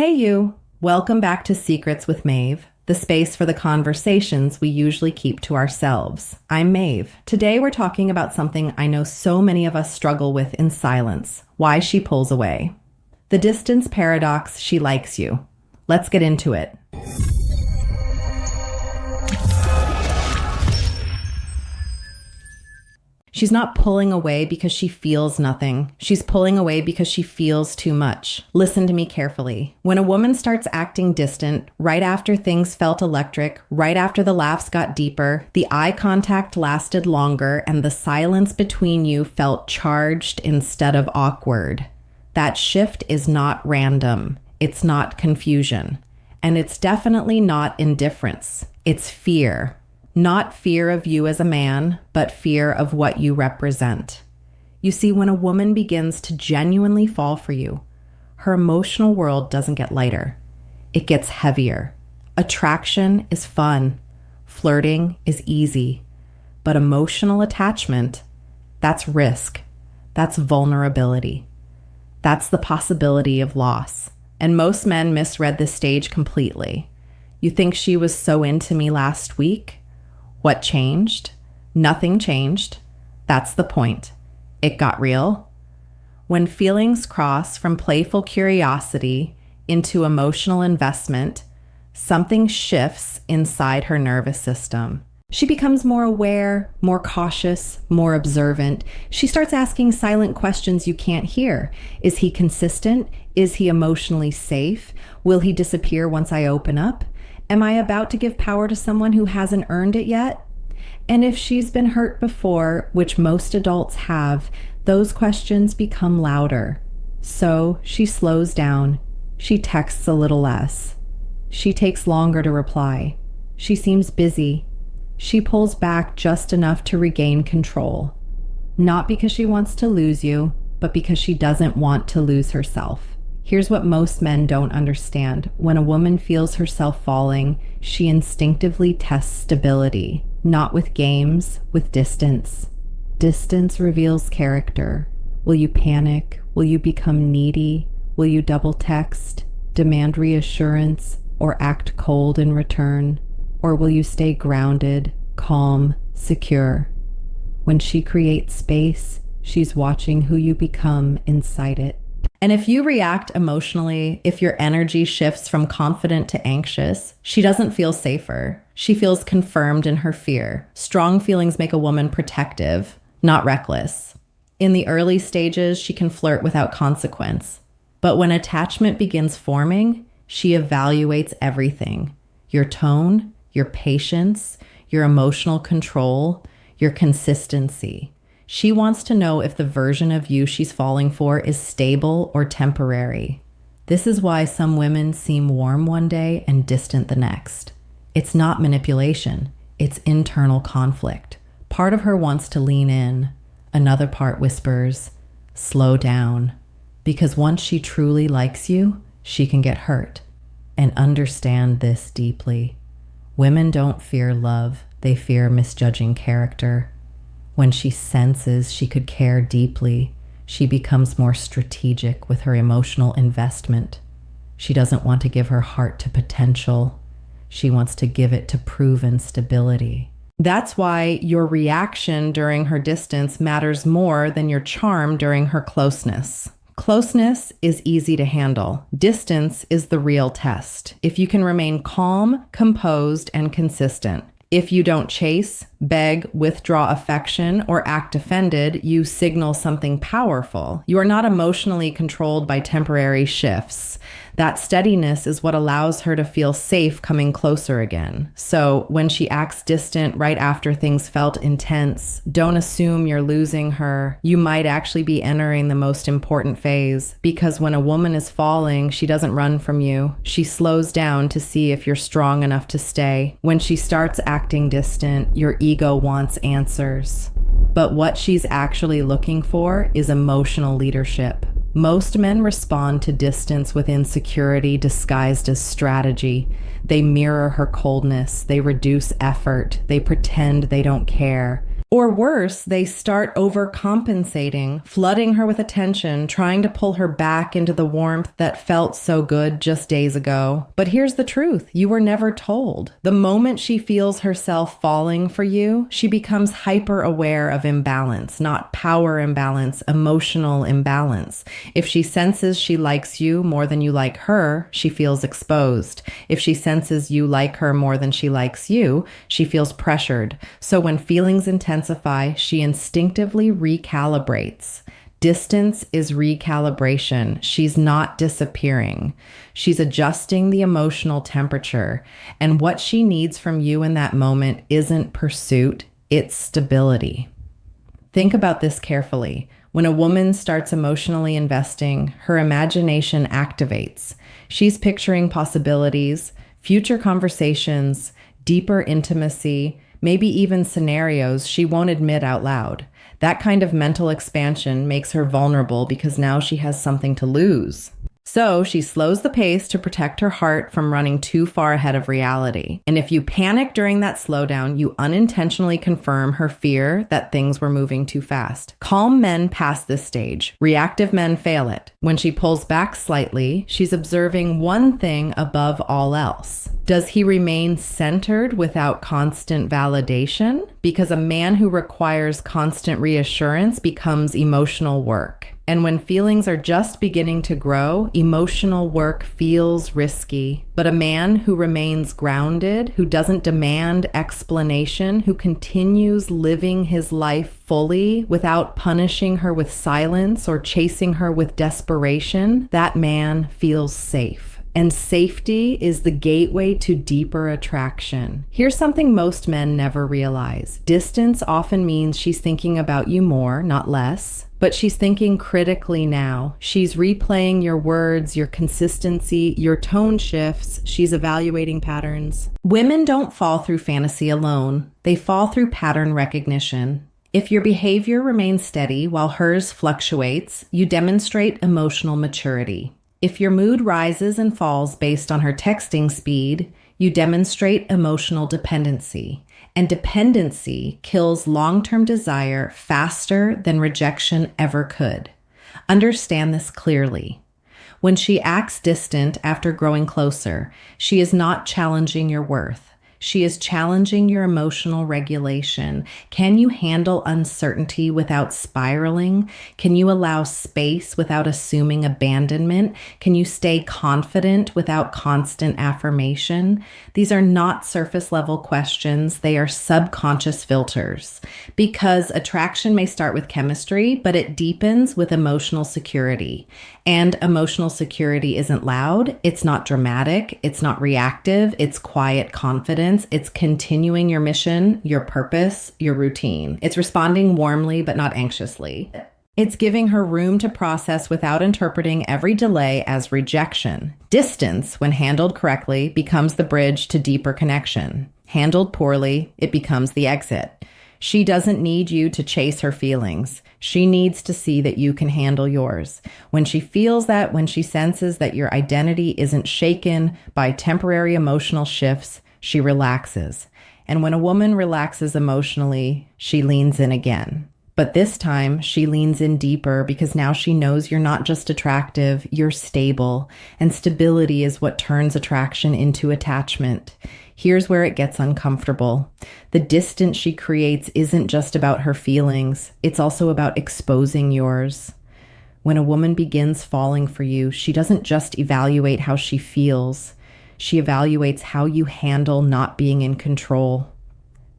Hey you! Welcome back to Secrets with Maeve, the space for the conversations we usually keep to ourselves. I'm Maeve. Today we're talking about something I know so many of us struggle with in silence, why she pulls away. The distance paradox, she likes you. Let's get into it. She's not pulling away because she feels nothing. She's pulling away because she feels too much. Listen to me carefully. When a woman starts acting distant, right after things felt electric, right after the laughs got deeper, the eye contact lasted longer, and the silence between you felt charged instead of awkward, that shift is not random. It's not confusion. And it's definitely not indifference. It's fear. Not fear of you as a man, but fear of what you represent. You see, when a woman begins to genuinely fall for you, her emotional world doesn't get lighter. It gets heavier. Attraction is fun. Flirting is easy. But emotional attachment, that's risk. That's vulnerability. That's the possibility of loss. And most men misread this stage completely. You think she was so into me last week? What changed? Nothing changed. That's the point. It got real. When feelings cross from playful curiosity into emotional investment, something shifts inside her nervous system. She becomes more aware, more cautious, more observant. She starts asking silent questions you can't hear. Is he consistent? Is he emotionally safe? Will he disappear once I open up? Am I about to give power to someone who hasn't earned it yet? And if she's been hurt before, which most adults have, those questions become louder. So she slows down. She texts a little less. She takes longer to reply. She seems busy. She pulls back just enough to regain control. Not because she wants to lose you, but because she doesn't want to lose herself. Here's what most men don't understand. When a woman feels herself falling, she instinctively tests stability, not with games, with distance. Distance reveals character. Will you panic? Will you become needy? Will you double text, demand reassurance, or act cold in return? Or will you stay grounded, calm, secure? When she creates space, she's watching who you become inside it. And if you react emotionally, if your energy shifts from confident to anxious, she doesn't feel safer. She feels confirmed in her fear. Strong feelings make a woman protective, not reckless. In the early stages, she can flirt without consequence. But when attachment begins forming, she evaluates everything. Your tone, your patience, your emotional control, your consistency. She wants to know if the version of you she's falling for is stable or temporary. This is why some women seem warm one day and distant the next. It's not manipulation, it's internal conflict. Part of her wants to lean in, another part whispers, slow down. Because once she truly likes you, she can get hurt. And understand this deeply. Women don't fear love, they fear misjudging character. When she senses she could care deeply, she becomes more strategic with her emotional investment. She doesn't want to give her heart to potential. She wants to give it to proven stability. That's why your reaction during her distance matters more than your charm during her closeness. Closeness is easy to handle. Distance is the real test. If you can remain calm, composed, and consistent. If you don't chase, beg, withdraw affection, or act offended, you signal something powerful. You are not emotionally controlled by temporary shifts. That steadiness is what allows her to feel safe coming closer again. So when she acts distant right after things felt intense, don't assume you're losing her. You might actually be entering the most important phase, because when a woman is falling, she doesn't run from you. She slows down to see if you're strong enough to stay. When she starts acting distant, your ego wants answers. But what she's actually looking for is emotional leadership. Most men respond to distance with insecurity disguised as strategy. They mirror her coldness, they reduce effort, they pretend they don't care. Or worse, they start overcompensating, flooding her with attention, trying to pull her back into the warmth that felt so good just days ago. But here's the truth. You were never told. The moment she feels herself falling for you, she becomes hyper aware of imbalance, not power imbalance, emotional imbalance. If she senses she likes you more than you like her, she feels exposed. If she senses you like her more than she likes you, she feels pressured. So when feelings intensify, she instinctively recalibrates. Distance is recalibration. She's not disappearing. She's adjusting the emotional temperature. And what she needs from you in that moment isn't pursuit, it's stability. Think about this carefully. When a woman starts emotionally investing, her imagination activates. She's picturing possibilities, future conversations, deeper intimacy, maybe even scenarios she won't admit out loud. That kind of mental expansion makes her vulnerable because now she has something to lose. So she slows the pace to protect her heart from running too far ahead of reality. And if you panic during that slowdown, you unintentionally confirm her fear that things were moving too fast. Calm men pass this stage. Reactive men fail it. When she pulls back slightly, she's observing one thing above all else. Does he remain centered without constant validation? Because a man who requires constant reassurance becomes emotional work. And when feelings are just beginning to grow, emotional work feels risky. But a man who remains grounded, who doesn't demand explanation, who continues living his life fully without punishing her with silence or chasing her with desperation, that man feels safe. And safety is the gateway to deeper attraction. Here's something most men never realize. Distance often means she's thinking about you more, not less. But she's thinking critically now. She's replaying your words, your consistency, your tone shifts. She's evaluating patterns. Women don't fall through fantasy alone. They fall through pattern recognition. If your behavior remains steady while hers fluctuates, you demonstrate emotional maturity. If your mood rises and falls based on her texting speed, you demonstrate emotional dependency. And dependency kills long-term desire faster than rejection ever could. Understand this clearly. When she acts distant after growing closer, she is not challenging your worth. She is challenging your emotional regulation. Can you handle uncertainty without spiraling? Can you allow space without assuming abandonment? Can you stay confident without constant affirmation? These are not surface level questions. They are subconscious filters. Because attraction may start with chemistry, but it deepens with emotional security. And emotional security isn't loud. It's not dramatic. It's not reactive. It's quiet confidence. It's continuing your mission, your purpose, your routine. It's responding warmly, but not anxiously. It's giving her room to process without interpreting every delay as rejection. Distance, when handled correctly, becomes the bridge to deeper connection. Handled poorly, it becomes the exit. She doesn't need you to chase her feelings. She needs to see that you can handle yours. When she feels that, when she senses that your identity isn't shaken by temporary emotional shifts, she relaxes. And when a woman relaxes emotionally, she leans in again. But this time, she leans in deeper because now she knows you're not just attractive, you're stable. And stability is what turns attraction into attachment. Here's where it gets uncomfortable. The distance she creates isn't just about her feelings. It's also about exposing yours. When a woman begins falling for you, she doesn't just evaluate how she feels. She evaluates how you handle not being in control.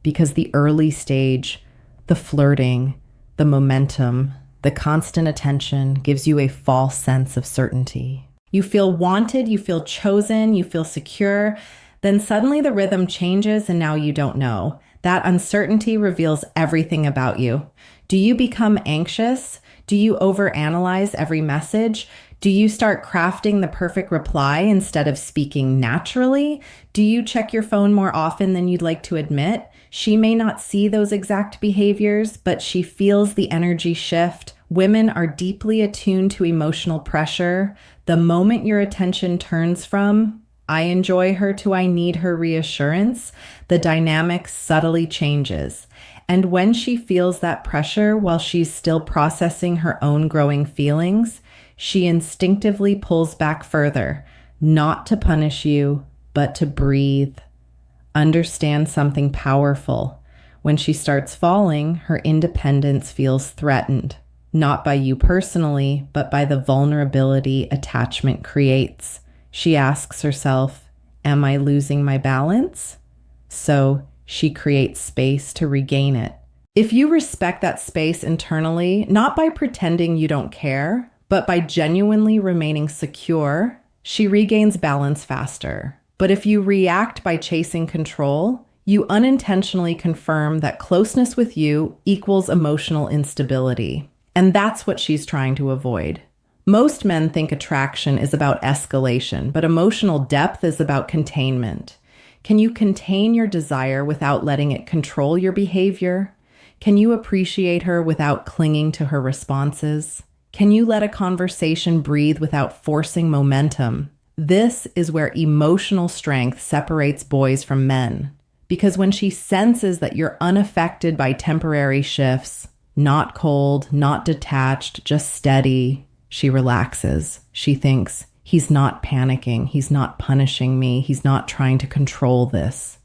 Because the early stage, the flirting, the momentum, the constant attention gives you a false sense of certainty. You feel wanted, you feel chosen, you feel secure. Then suddenly the rhythm changes and now you don't know. That uncertainty reveals everything about you. Do you become anxious? Do you overanalyze every message? Do you start crafting the perfect reply instead of speaking naturally? Do you check your phone more often than you'd like to admit? She may not see those exact behaviors, but she feels the energy shift. Women are deeply attuned to emotional pressure. The moment your attention turns from I enjoy her to I need her reassurance, the dynamic subtly changes. And when she feels that pressure while she's still processing her own growing feelings, she instinctively pulls back further, not to punish you, but to breathe. Understand something powerful. When she starts falling, her independence feels threatened, not by you personally, but by the vulnerability attachment creates. She asks herself, am I losing my balance? So she creates space to regain it. If you respect that space internally, not by pretending you don't care, but by genuinely remaining secure, she regains balance faster. But if you react by chasing control, you unintentionally confirm that closeness with you equals emotional instability. And that's what she's trying to avoid. Most men think attraction is about escalation, but emotional depth is about containment. Can you contain your desire without letting it control your behavior? Can you appreciate her without clinging to her responses? Can you let a conversation breathe without forcing momentum? This is where emotional strength separates boys from men. Because when she senses that you're unaffected by temporary shifts, not cold, not detached, just steady, she relaxes. She thinks, he's not panicking, he's not punishing me, he's not trying to control this.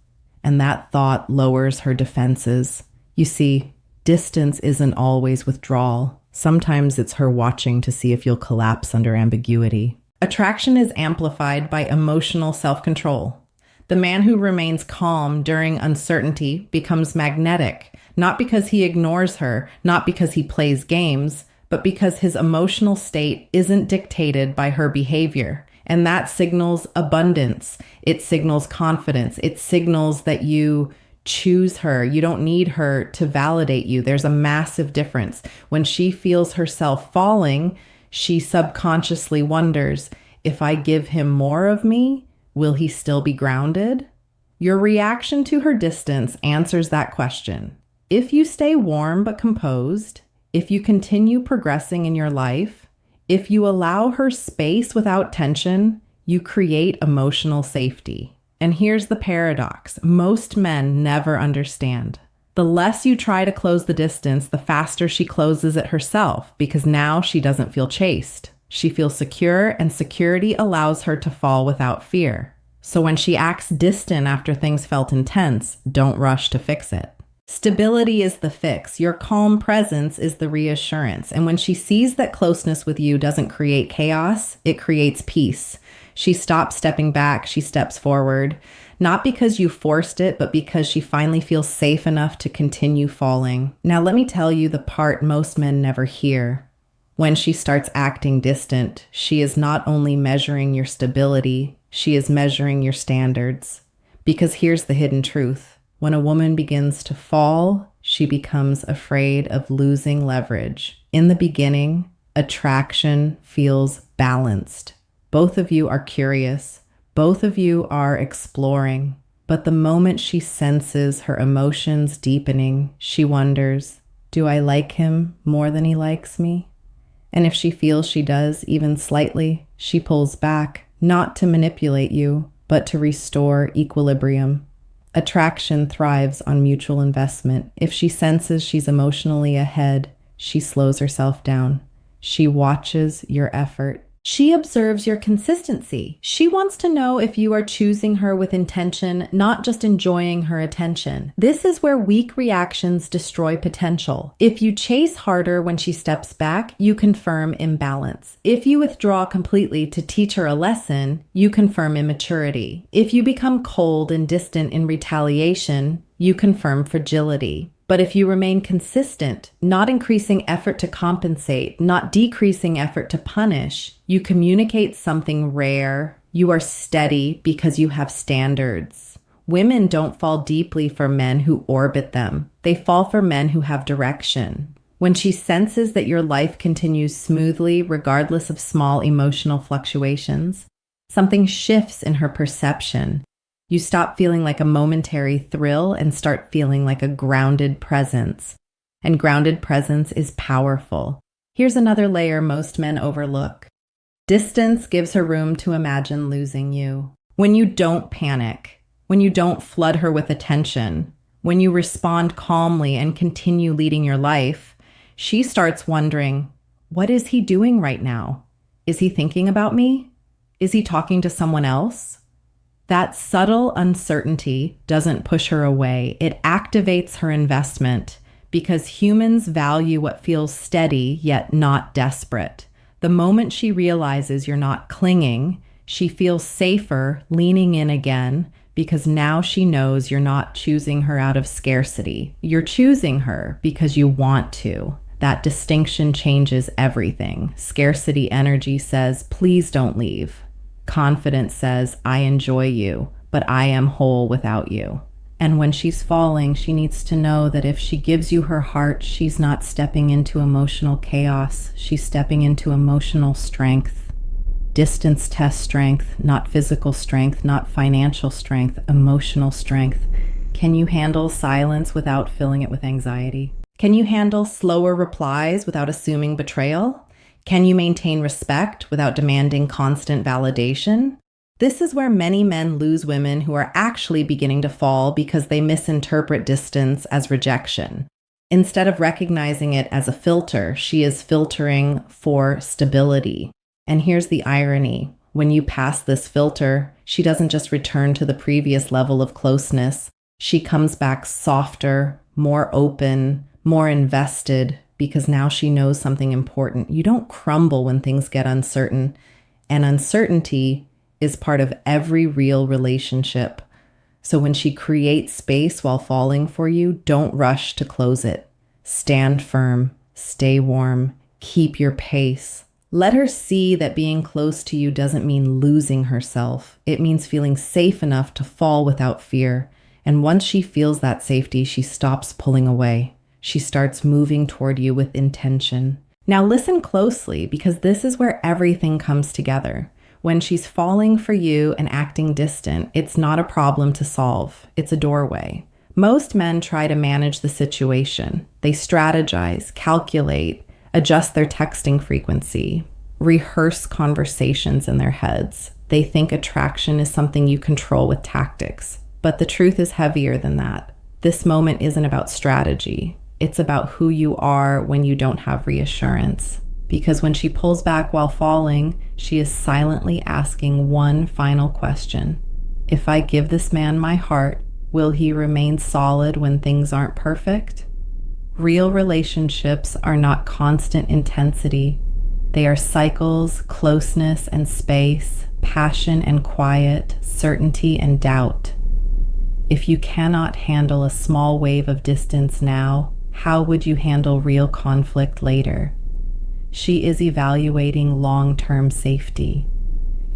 And that thought lowers her defenses. You see, distance isn't always withdrawal. Sometimes it's her watching to see if you'll collapse under ambiguity. Attraction is amplified by emotional self-control. The man who remains calm during uncertainty becomes magnetic, not because he ignores her, not because he plays games, but because his emotional state isn't dictated by her behavior. And that signals abundance. It signals confidence. It signals that you choose her. You don't need her to validate you. There's a massive difference. When she feels herself falling, she subconsciously wonders, if I give him more of me, will he still be grounded? Your reaction to her distance answers that question. If you stay warm but composed, if you continue progressing in your life, if you allow her space without tension, you create emotional safety. And here's the paradox. Most men never understand. The less you try to close the distance, the faster she closes it herself, because now she doesn't feel chased. She feels secure, and security allows her to fall without fear. So when she acts distant after things felt intense, don't rush to fix it. Stability is the fix. Your calm presence is the reassurance. And when she sees that closeness with you doesn't create chaos, it creates peace. She stops stepping back, she steps forward. Not because you forced it, but because she finally feels safe enough to continue falling. Now let me tell you the part most men never hear. When she starts acting distant, she is not only measuring your stability, she is measuring your standards. Because here's the hidden truth. When a woman begins to fall, she becomes afraid of losing leverage. In the beginning, attraction feels balanced. Both of you are curious. Both of you are exploring. But the moment she senses her emotions deepening, she wonders, do I like him more than he likes me? And if she feels she does, even slightly, she pulls back, not to manipulate you, but to restore equilibrium. Attraction thrives on mutual investment. If she senses she's emotionally ahead, she slows herself down. She watches your effort. She observes your consistency. She wants to know if you are choosing her with intention, not just enjoying her attention. This is where weak reactions destroy potential. If you chase harder when she steps back, you confirm imbalance. If you withdraw completely to teach her a lesson, you confirm immaturity. If you become cold and distant in retaliation, you confirm fragility. But if you remain consistent, not increasing effort to compensate, not decreasing effort to punish, you communicate something rare. You are steady because you have standards. Women don't fall deeply for men who orbit them. They fall for men who have direction. When she senses that your life continues smoothly, regardless of small emotional fluctuations, something shifts in her perception. You stop feeling like a momentary thrill and start feeling like a grounded presence. And grounded presence is powerful. Here's another layer most men overlook. Distance gives her room to imagine losing you. When you don't panic, when you don't flood her with attention, When you respond calmly and continue leading your life, she starts wondering, what is he doing right now? Is he thinking about me? Is he talking to someone else? That subtle uncertainty doesn't push her away. It activates her investment because humans value what feels steady yet not desperate. The moment she realizes you're not clinging, she feels safer leaning in again because now she knows you're not choosing her out of scarcity. You're choosing her because you want to. That distinction changes everything. Scarcity energy says, please don't leave. Confidence says, I enjoy you, but I am whole without you. And when she's falling, she needs to know that if she gives you her heart, she's not stepping into emotional chaos. She's stepping into emotional strength. Distance tests strength, not physical strength, not financial strength, emotional strength. Can you handle silence without filling it with anxiety? Can you handle slower replies without assuming betrayal? Can you maintain respect without demanding constant validation? This is where many men lose women who are actually beginning to fall because they misinterpret distance as rejection. Instead of recognizing it as a filter, she is filtering for stability. And here's the irony. When you pass this filter, she doesn't just return to the previous level of closeness. She comes back softer, more open, more invested, because now she knows something important. You don't crumble when things get uncertain, and uncertainty is part of every real relationship. So when she creates space while falling for you, don't rush to close it. Stand firm, stay warm, keep your pace. Let her see that being close to you doesn't mean losing herself. It means feeling safe enough to fall without fear. And once she feels that safety, she stops pulling away. She starts moving toward you with intention. Now listen closely, because this is where everything comes together. When she's falling for you and acting distant, it's not a problem to solve. It's a doorway. Most men try to manage the situation. They strategize, calculate, adjust their texting frequency, rehearse conversations in their heads. They think attraction is something you control with tactics. But the truth is heavier than that. This moment isn't about strategy. It's about who you are when you don't have reassurance. Because when she pulls back while falling, she is silently asking one final question. If I give this man my heart, will he remain solid when things aren't perfect? Real relationships are not constant intensity. They are cycles, closeness and space, passion and quiet, certainty and doubt. If you cannot handle a small wave of distance now, how would you handle real conflict later? She is evaluating long-term safety,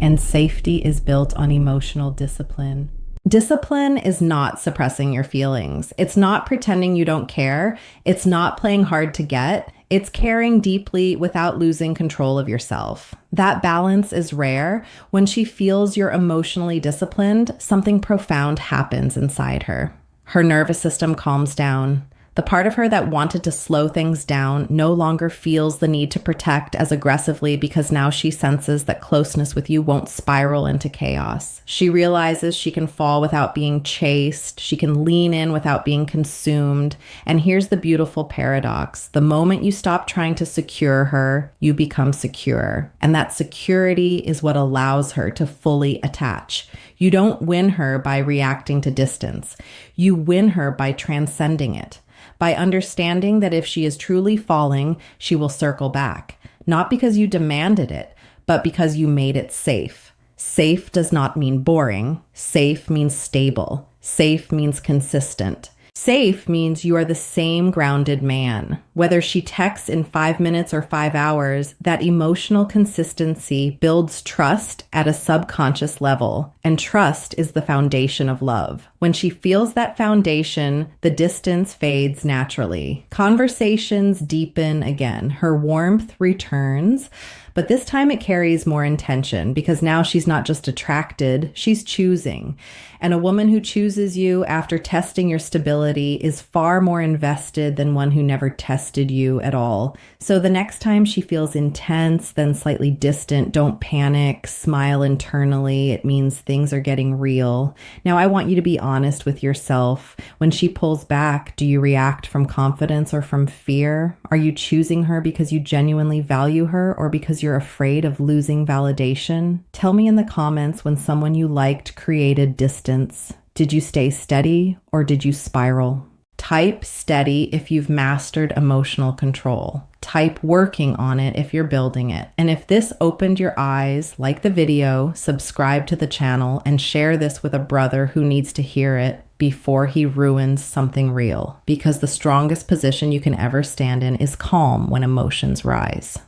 and safety is built on emotional discipline. Discipline is not suppressing your feelings. It's not pretending you don't care. It's not playing hard to get. It's caring deeply without losing control of yourself. That balance is rare. When she feels you're emotionally disciplined, something profound happens inside her. Her nervous system calms down. The part of her that wanted to slow things down no longer feels the need to protect as aggressively because now she senses that closeness with you won't spiral into chaos. She realizes she can fall without being chased. She can lean in without being consumed. And here's the beautiful paradox. The moment you stop trying to secure her, you become secure. And that security is what allows her to fully attach. You don't win her by reacting to distance. You win her by transcending it. By understanding that if she is truly falling, she will circle back. Not because you demanded it, but because you made it safe. Safe does not mean boring. Safe means stable. Safe means consistent. Safe means you are the same grounded man. Whether she texts in 5 minutes or 5 hours, that emotional consistency builds trust at a subconscious level, and trust is the foundation of love. When she feels that foundation, the distance fades naturally. Conversations deepen again. Her warmth returns, But this time it carries more intention because now she's not just attracted, she's choosing. And a woman who chooses you after testing your stability is far more invested than one who never tested you at all. So the next time she feels intense, then slightly distant, don't panic, smile internally. It means things are getting real. Now, I want you to be honest with yourself. When she pulls back, do you react from confidence or from fear? Are you choosing her because you genuinely value her or because you're afraid of losing validation? Tell me in the comments when someone you liked created distance. Did you stay steady or did you spiral? Type steady if you've mastered emotional control. Type working on it if you're building it. And if this opened your eyes, like the video, subscribe to the channel and share this with a brother who needs to hear it before he ruins something real. Because the strongest position you can ever stand in is calm when emotions rise.